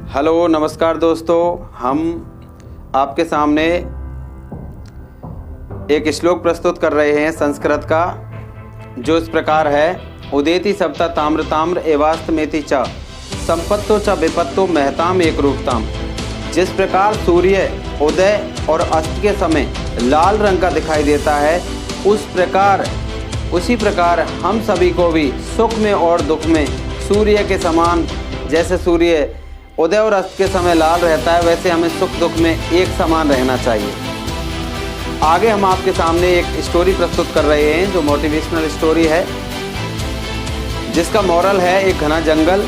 Hello नमस्कार दोस्तों, हम आपके सामने एक श्लोक प्रस्तुत कर रहे हैं संस्कृत का, जो इस प्रकार है। उदेति सप्ता ताम्र ताम्र एवास्तमेति च संपत्तो च विपत्तो महताम एक रूपताम। जिस प्रकार सूर्य उदय और अस्त के समय लाल रंग का दिखाई देता है, उसी प्रकार हम सभी को भी सुख में और दुख में सूर्य के समान, जैसे सूर्य उदय और अस्त के समय लाल रहता है, वैसे हमें सुख दुख में एक समान रहना चाहिए। आगे हम आपके सामने एक स्टोरी प्रस्तुत कर रहे हैं, जो मोटिवेशनल स्टोरी है, जिसका मॉरल है एक घना जंगल,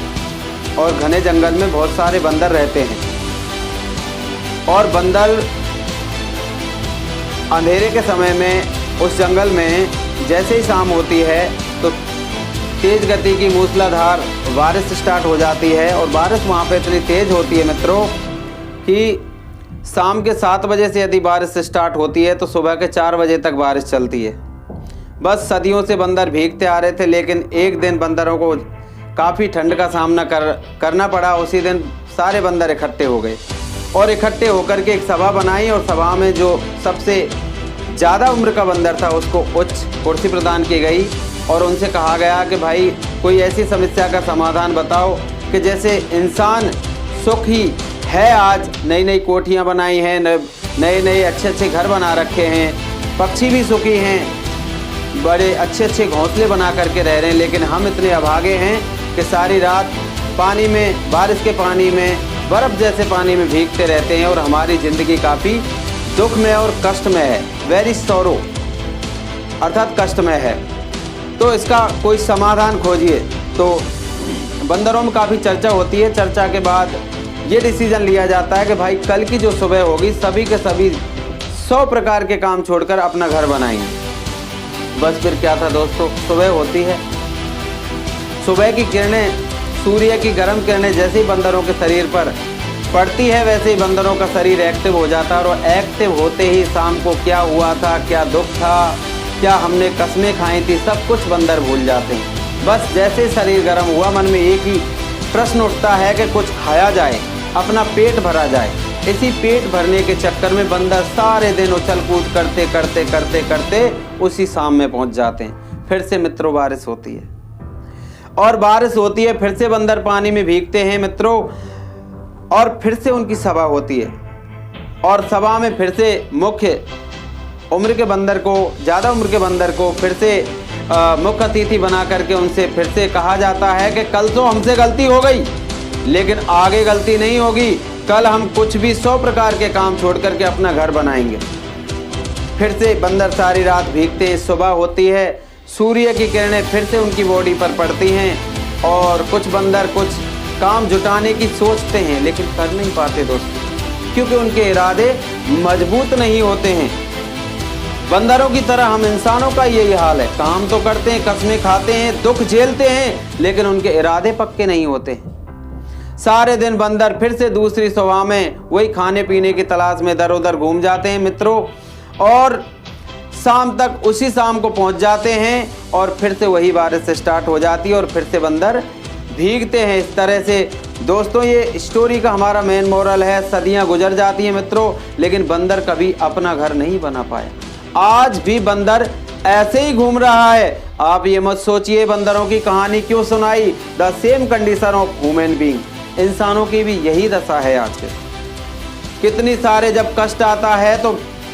और घने जंगल में बहुत सारे बंदर रहते हैं। और बंदर अंधेरे के समय में उस जंगल में जैसे ही शाम होती है तो तेज गति की मूसलाधार बारिश स्टार्ट हो जाती है। और बारिश वहाँ पे इतनी तेज होती है मित्रों कि शाम के 7 बजे से यदि बारिश स्टार्ट होती है तो सुबह के 4 बजे तक बारिश चलती है। बस सदियों से बंदर भीगते आ रहे थे, लेकिन एक दिन बंदरों को काफ़ी ठंड का सामना करना पड़ा। उसी दिन सारे बंदर इकट्ठे हो गए और इकट्ठे होकर के एक सभा बनाई, और सभा में जो सबसे ज़्यादा उम्र का बंदर था उसको उच्च कुर्सी प्रदान की गई, और उनसे कहा गया कि भाई कोई ऐसी समस्या का समाधान बताओ कि जैसे इंसान सुखी है, आज नई नई कोठियाँ बनाई हैं, नए नए अच्छे अच्छे घर बना रखे हैं, पक्षी भी सुखी हैं, बड़े अच्छे अच्छे घोंसले बना करके रह रहे हैं, लेकिन हम इतने अभागे हैं कि सारी रात पानी में, बारिश के पानी में, बर्फ़ जैसे पानी में भीगते रहते हैं, और हमारी ज़िंदगी काफ़ी दुख में और कष्ट में है। वेरी सॉरो अर्थात कष्ट में है, तो इसका कोई समाधान खोजिए। तो बंदरों में काफ़ी चर्चा होती है। चर्चा के बाद ये डिसीजन लिया जाता है कि भाई कल की जो सुबह होगी, सभी के सभी 100 प्रकार के काम छोड़कर अपना घर बनाएंगे। बस फिर क्या था दोस्तों, सुबह होती है, सुबह की किरणें, सूर्य की गर्म किरणें जैसे ही बंदरों के शरीर पर पड़ती है, वैसे ही बंदरों का शरीर एक्टिव हो जाता है। और एक्टिव होते ही शाम को क्या हुआ था, क्या दुख था, क्या हमने कस्में खाई थी, सब कुछ बंदर भूल जाते हैं। बस जैसे शरीर गर्म हुआ, मन में एक ही प्रश्न उठता है कि कुछ खाया जाए, अपना पेट भरा जाए। इसी पेट भरने के चक्कर में बंदर सारे दिन उछल कूद करते करते करते करते उसी शाम में पहुंच जाते हैं। फिर से मित्रों बारिश होती है, और बारिश होती है, फिर से बंदर पानी में भीगते हैं मित्रों, और फिर से उनकी सभा होती है। और सभा में फिर से मुख्य उम्र के बंदर को, ज़्यादा उम्र के बंदर को फिर से मुख्य अतिथि बना करके उनसे फिर से कहा जाता है कि कल तो हमसे गलती हो गई, लेकिन आगे गलती नहीं होगी। कल हम कुछ भी 100 प्रकार के काम छोड़ करके अपना घर बनाएंगे। फिर से बंदर सारी रात भीगते हैं। सुबह होती है, सूर्य की किरणें फिर से उनकी बॉडी पर पड़ती हैं, और कुछ बंदर कुछ काम जुटाने की सोचते हैं, लेकिन कर नहीं पाते दोस्तों, क्योंकि उनके इरादे मजबूत नहीं होते हैं। बंदरों की तरह हम इंसानों का यही हाल है, काम तो करते हैं, कस्में खाते हैं, दुख झेलते हैं, लेकिन उनके इरादे पक्के नहीं होते हैं। सारे दिन बंदर फिर से दूसरी सुबह में वही खाने पीने की तलाश में इधर उधर घूम जाते हैं मित्रों, और शाम तक उसी शाम को पहुंच जाते हैं, और फिर से वही बारिश स्टार्ट हो जाती है, और फिर से बंदर भीगते हैं। इस तरह से दोस्तों ये स्टोरी का हमारा मेन मोरल है। सदियां गुजर जाती हैं मित्रों, लेकिन बंदर कभी अपना घर नहीं बना पाया। आज भी बंदर ऐसे ही घूम रहा है। आप ये मत सोचिए बंदरों की कहानी क्यों सुनाई। The same condition of human being, इंसानों की भी यही दशा है आज के। कितनी सारे जब कष्ट आता है तो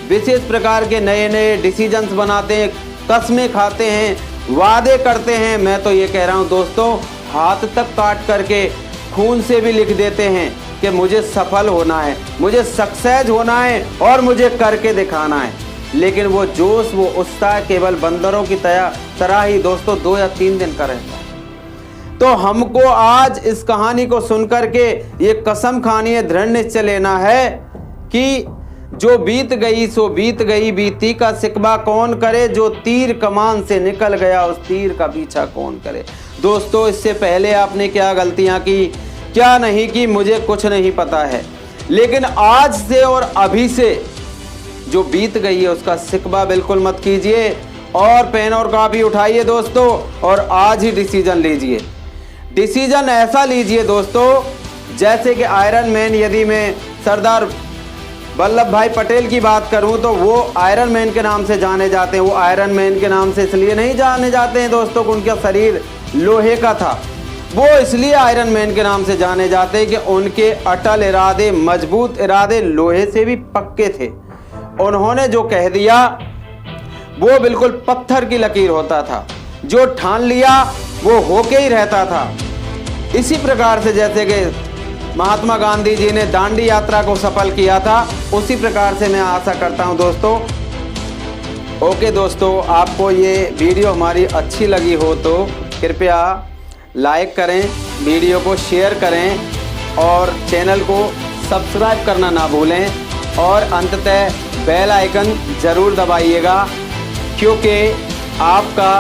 विशेष प्रकार के नए नए डिसीजंस बनाते हैं, कस्में खाते हैं, वादे करते हैं। मैं तो ये कह रहा हूँ दोस्तों, हाथ तक काट करके खून से भी लिख देते हैं कि मुझे सफल होना है, मुझे सक्सेस होना है, और मुझे करके दिखाना है। लेकिन वो जोश, वो उत्साह केवल बंदरों की तरह ही दोस्तों 2 या 3 दिन का रहता है। तो हमको आज इस कहानी को सुनकर के ये कसम खानी है, दृढ़ निश्चय लेना है कि जो बीत गई सो बीत गई, बीती का शिकवा कौन करे, जो तीर कमान से निकल गया उस तीर का पीछा कौन करे। दोस्तों इससे पहले आपने क्या गलतियां की, क्या नहीं की, मुझे कुछ नहीं पता है, लेकिन आज से और अभी से जो बीत गई है उसका शिकवा बिल्कुल मत कीजिए, और पेन और कॉपी उठाइए दोस्तों, और आज ही डिसीजन लीजिए। डिसीजन ऐसा लीजिए दोस्तों जैसे कि आयरन मैन, यदि मैं सरदार वल्लभ भाई पटेल की बात करूं तो वो आयरन मैन के नाम से जाने जाते हैं। वो आयरन मैन के नाम से इसलिए नहीं जाने जाते हैं दोस्तों कि उनका शरीर लोहे का था, वो इसलिए आयरन मैन के नाम से जाने जाते हैं कि उनके अटल इरादे, मजबूत इरादे लोहे से भी पक्के थे। उन्होंने जो कह दिया वो बिल्कुल पत्थर की लकीर होता था, जो ठान लिया वो होके ही रहता था। इसी प्रकार से जैसे कि महात्मा गांधी जी ने दांडी यात्रा को सफल किया था, उसी प्रकार से मैं आशा करता हूं दोस्तों। ओके दोस्तों, आपको ये वीडियो हमारी अच्छी लगी हो तो कृपया लाइक करें, वीडियो को शेयर करें और चैनल को सब्सक्राइब करना ना भूलें और अंततः बेल आइकन ज़रूर दबाइएगा, क्योंकि आपका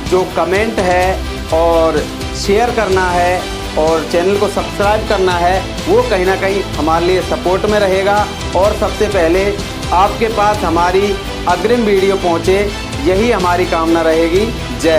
जो कमेंट है और शेयर करना है और चैनल को सब्सक्राइब करना है, वो कहीं ना कहीं हमारे लिए सपोर्ट में रहेगा और सबसे पहले आपके पास हमारी अग्रिम वीडियो पहुंचे, यही हमारी कामना रहेगी। जय